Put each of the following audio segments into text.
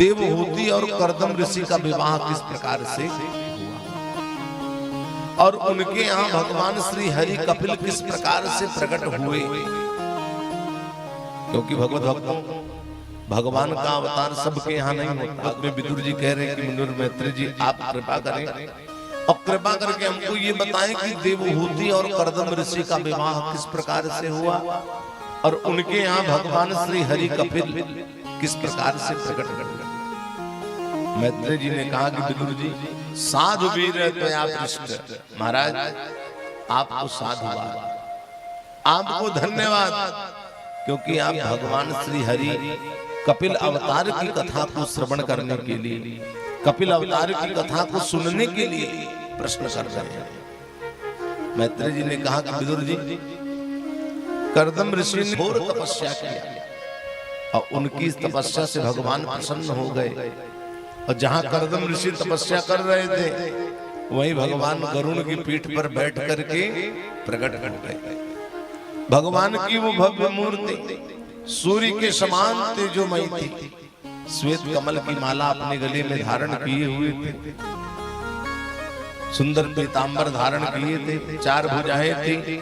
देवहूति और कर्दम ऋषि का विवाह किस प्रकार से हुआ और उनके यहाँ भगवान श्री हरि कपिल किस प्रकार से प्रकट हुए। क्योंकि भगवत भक्तों भगवान का अवतार सबके यहाँ नहीं होता। उसमें विदुर जी कह रहे हैं कि मुनिवर मैत्री जी आप कृपा करें और कृपा करके हमको ये बताएं कि देवहूति और कर्दम ऋषि का विवाह किस प्रकार से हुआ और उनके यहाँ भगवान श्री हरि कपिल किस प्रकार से प्रकट हुए। मैत्री जी ने कहा कि विदुर जी साधु वीर पृष्ठ महाराज आपको साधुवाद, आपको धन्यवाद, क्योंकि आप भगवान श्री हरि कपिल अवतार की कथा को श्रवण करने के लिए, कपिल अवतार की कथा को सुनने के लिए प्रश्न कर रहे हैं। मैत्री जी ने कहा कि विदुर जी कर्दम ऋषि ने घोर तपस्या किया और उनकी इस तपस्या से भगवान प्रसन्न हो गए और जहां कर्दम ऋषि तपस्या कर रहे थे वहीं भगवान गरुड़ की पीठ पर बैठ करके प्रकट कर गए। भगवान की वो भव्य मूर्ति सूर्य के समान तेजोमयी थी, श्वेत कमल की माला अपने गले में धारण किए हुए थे, सुंदर पीतांबर धारण किए थे, चार भुजाएं थी,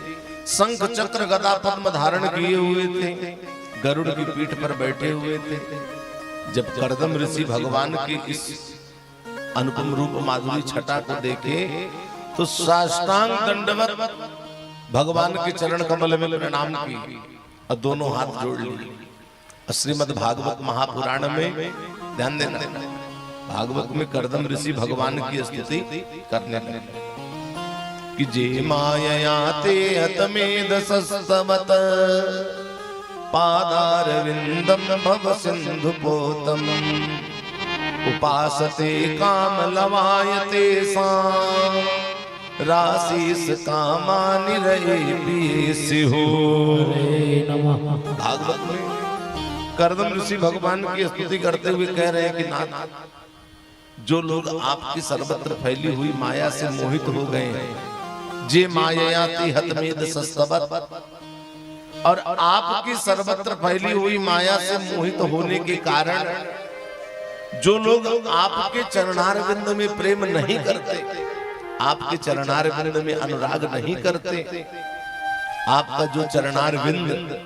शंख चक्र गदा पद्म धारण किए हुए थे, गरुड़ की पीठ पर बैठे हुए थे। जब कर्दम ऋषि भगवान की इस अनुपम रूप माधुरी छटा को देखे तो साष्टांग दंडवत भगवान के चरण कमल में प्रणाम किए और दोनों हाथ जोड़ लिए। श्रीमद् भागवत महापुराण में ध्यान देना, भागवत में कर्दम ऋषि भगवान की स्तुति करने लगे कि जे मायया ते हतमेद सस्तमत पादारविंदम भव सिंधु पोतम उपासते काम लवायते सा राशीस कामानि रहे हो। भागवत में कर्दम ऋषि भगवान की स्तुति करते हुए कह रहे हैं कि नाथ, जो लोग आपकी सर्वत्र फैली हुई माया से मोहित हो गए हैं, जे मायाति हतमेद सस्तवत, और आपकी सर्वत्र फैली हुई माया से मोहित होने के कारण जो लोग आपके चरणारविंद में प्रेम नहीं करते, आपके चरणारविंद में अनुराग नहीं करते, आपका जो चरणारविंद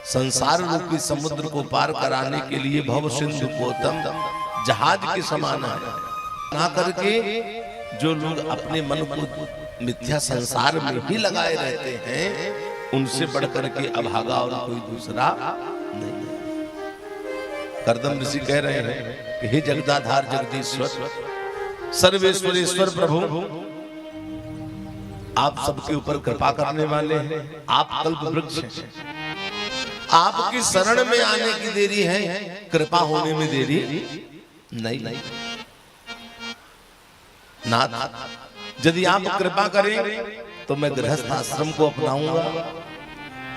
संसार रूपी समुद्र को पार कराने के लिए भव सिंधु पोतम जहाज के समान है ना करके जो लोग अपने मन को मिथ्या संसार में ही लगाए रहते हैं, उनसे बढ़कर के अभागा और कोई दूसरा नहीं। कर्दम ऋषि कह रहे हैं कि हे जगदाधार जगदीश्वर सर्वेश्वरेश्वर प्रभु, आप सबके ऊपर कृपा करने वाले हैं, आप कल्प वृक्ष हैं, आपकी शरण में आने की देरी है, कृपा होने में देरी नहीं। नाथ, यदि आप कृपा करें तो मैं गृहस्थ आश्रम को अपनाऊंगा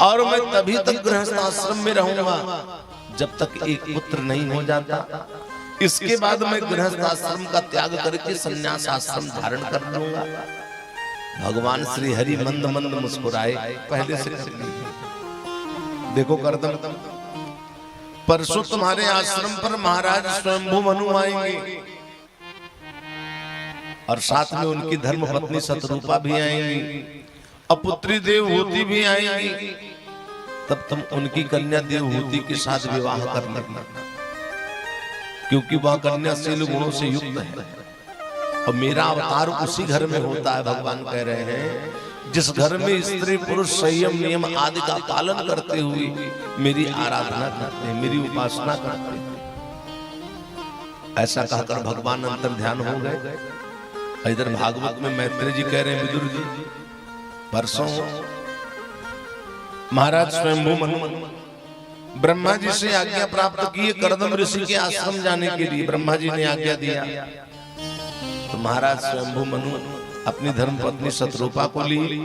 और मैं तभी तक गृहस्थ आश्रम में रहूंगा जब तक एक पुत्र नहीं हो जाता। इसके बाद मैं गृहस्थ आश्रम का त्याग करके संन्यास आश्रम धारण कर लूंगा। भगवान श्री हरि मंद मंद मुस्कुराए, पहले से कर ली। देखो कर्दम, परसों तुम्हारे आश्रम पर महाराज स्वयंभू मनु आएंगे और साथ में उनकी धर्म पत्नी शतरूपा भी आएंगी और पुत्री देवहूति भी आएंगी। तब तुम उनकी कन्या देवहूति के साथ विवाह कर लेना, क्योंकि वह कन्या शील गुणों से युक्त है और मेरा अवतार उसी घर में होता है। भगवान कह रहे हैं जिस घर में स्त्री पुरुष संयम नियम आदि का पालन करते हुए मेरी आराधना करते हैं, मेरी उपासना करते हैं। ऐसा कहकर भगवान अंतर ध्यान हो गए। इधर भागवत में मैत्री जी कह रहे हैं विदुर जी, परसों महाराज स्वयंभू मनु ब्रह्मा जी से आज्ञा प्राप्त किए कर्दम ऋषि के आश्रम जाने के लिए। ब्रह्मा जी ने आज्ञा दिया तो महाराज स्वयंभू मनु अपनी धर्म पत्नी शतरूपा को लिए,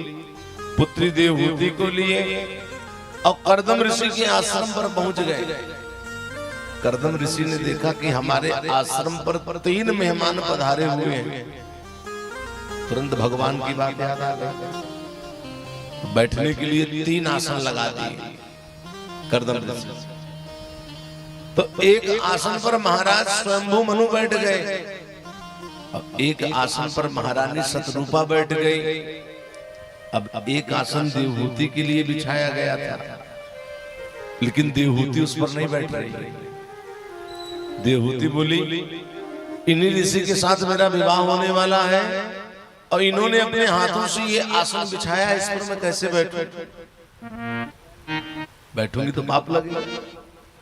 पुत्री देवहूति को लिए और कर्दम ऋषि के आश्रम पर पहुंच गए। कर्दम ऋषि ने देखा कि हमारे आश्रम पर 3 मेहमान पधारे हुए हैं। तुरंत भगवान की बात याद आ गई, बैठने के लिए 3 आसन लगा दिए कर्दम ऋषि। तो एक आसन पर महाराज स्वयंभू मनु बैठ गए, अब एक आसन पर महारानी शतरूपा बैठ गई। अब एक आसन देवहूति के लिए बिछाया गया था, लेकिन देवहूति उस पर नहीं बैठ रही। देवहूति बोली, इन्हीं ऋषि के साथ मेरा विवाह होने वाला है और इन्होंने अपने हाथों से ये आसन बिछाया, इस पर मैं कैसे बैठूं? बैठूंगी तो पाप लगेगा।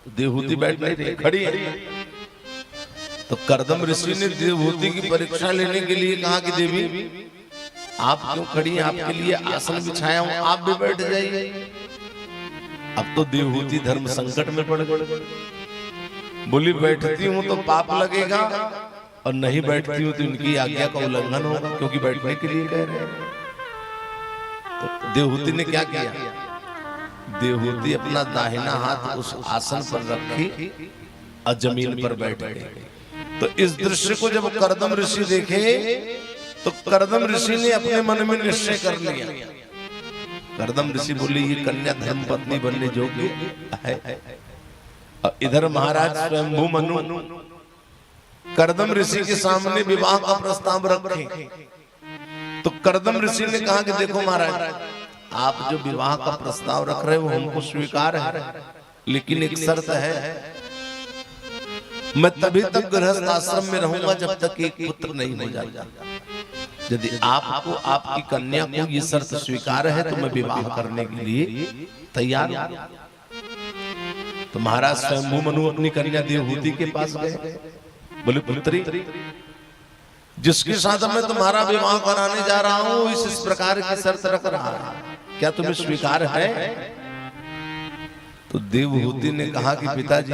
तो देवहूति बैठ नहीं रही, खड़ी है। तो कर्दम ऋषि ने देवहूति की परीक्षा लेने के लिए कहा कि देवी आप क्यों खड़ी हैं, आपके लिए आसन बिछाया हूं, आप भी बैठ जाइए। अब तो देवहूति धर्म संकट में पड़ गई, बोली बैठती हूं तो पाप लगेगा और नहीं बैठती हूं तो इनकी आज्ञा का उल्लंघन होगा, क्योंकि बैठने के लिए कह रहे हैं। तो देवहूति ने क्या किया, देवहूति अपना दाहिना हाथ उस आसन पर रखी और जमीन पर बैठ गई। तो इस दृश्य को जब कर्दम ऋषि देखे तो कर्दम ऋषि ने अपने मन में निश्चय कर लिया। कर्दम ऋषि बोले ये कन्या धर्म पत्नी बनने योग्य है। और इधर महाराज स्वयंभू मनु कर्दम ऋषि के सामने विवाह का प्रस्ताव रखे। तो कर्दम ऋषि ने कहा कि देखो महाराज, आप जो विवाह का प्रस्ताव रख रहे हो हमको स्वीकार है, लेकिन एक शर्त है, मैं तभी तक गृहस्थ आश्रम में रहूंगा जब तक एक पुत्र नहीं हो जाता। यदि आपको आपकी कन्या को ये शर्त स्वीकार है तो मैं विवाह करने के लिए तैयार हूं। तो महाराज स्वयंभू मनु अपनी कन्या देवहूति के पास गए, बोले पुत्री जिसके साथ मैं तुम्हारा विवाह कराने जा रहा हूं इस प्रकार की शर्त रख रहा है, क्या तुम्हें स्वीकार है? तो देवहूति ने कहा कि पिताजी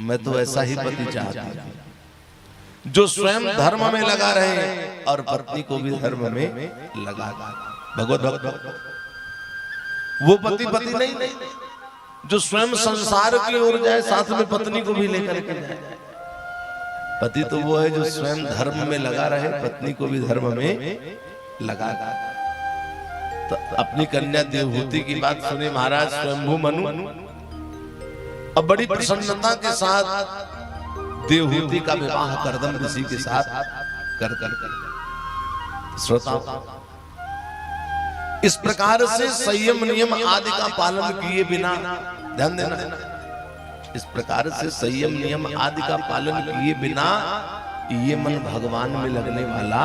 मैं तो ऐसा ही पति चाहती हूं जो स्वयं धर्म में लगा रहे और पत्नी को भी धर्म में लगा। भगवत भक्त वो पति नहीं जो स्वयं संसार की ओर जाए साथ में पत्नी को भी लेकर के जाए। पति तो वो है जो स्वयं धर्म में लगा रहे, पत्नी को भी धर्म में लगा। तो अपनी कन्या देवहूति की बात सुने महाराज स्वयंभू मनु अब बड़ी प्रसन्नता के साथ देवहूति का विवाह कर्दम ऋषि के साथ कर श्रोता इस प्रकार से संयम नियम आदि का पालन किए बिना, ध्यान देना, इस प्रकार से संयम नियम आदि का पालन किए बिना ये मन भगवान में लगने वाला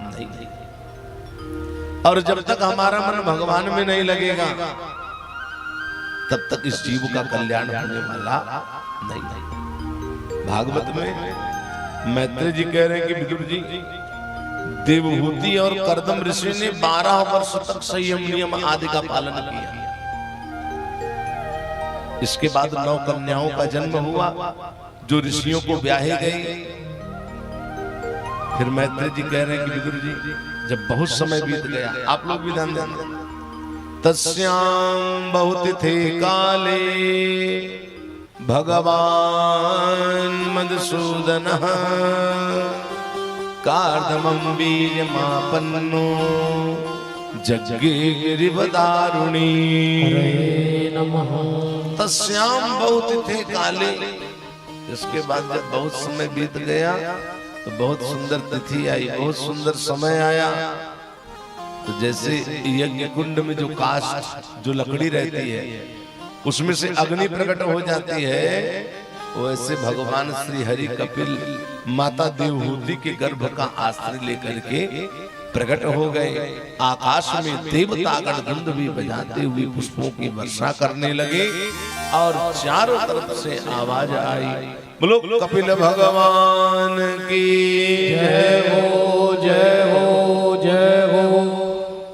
नहीं। और जब तक हमारा मन भगवान में नहीं लगेगा तब तक इस जीव का कल्याण होने वाला नहीं। भागवत में मैत्री जी कह रहे हैं कि विदुर जी देवहूति और कर्दम ऋषि ने 12 वर्ष तक संयम नियम आदि का पालन किया। इसके बाद 9 कन्याओं का जन्म हुआ जो ऋषियों को ब्याहे गई। फिर मैत्री जी कह रहे हैं कि विदुर जी जब बहुत समय बीत गया, आप लोग भी ध्यान दें, तस्याम बहुत थे काले भगवान मधुसूदन कार्दमं वीर्यमापन्नो जज्ञे गिरिवदारुणी। तस्याम बहुत थे काले। इसके बाद जब बहुत समय बीत गया तो बहुत सुंदर तिथि आई, बहुत सुंदर समय आया। तो जैसे यज्ञ कुंड में जो काष्ठ जो लकड़ी रहती है उसमें से अग्नि प्रकट हो जाती है, वैसे भगवान श्री हरि कपिल माता देवहूति के गर्भ का आश्रय लेकर के प्रकट हो गए। आकाश में देवता गणधुंद भी बजाते हुए पुष्पों की वर्षा करने लगे और चारों तरफ से आवाज आई, बोलो कपिल भगवान की जय हो।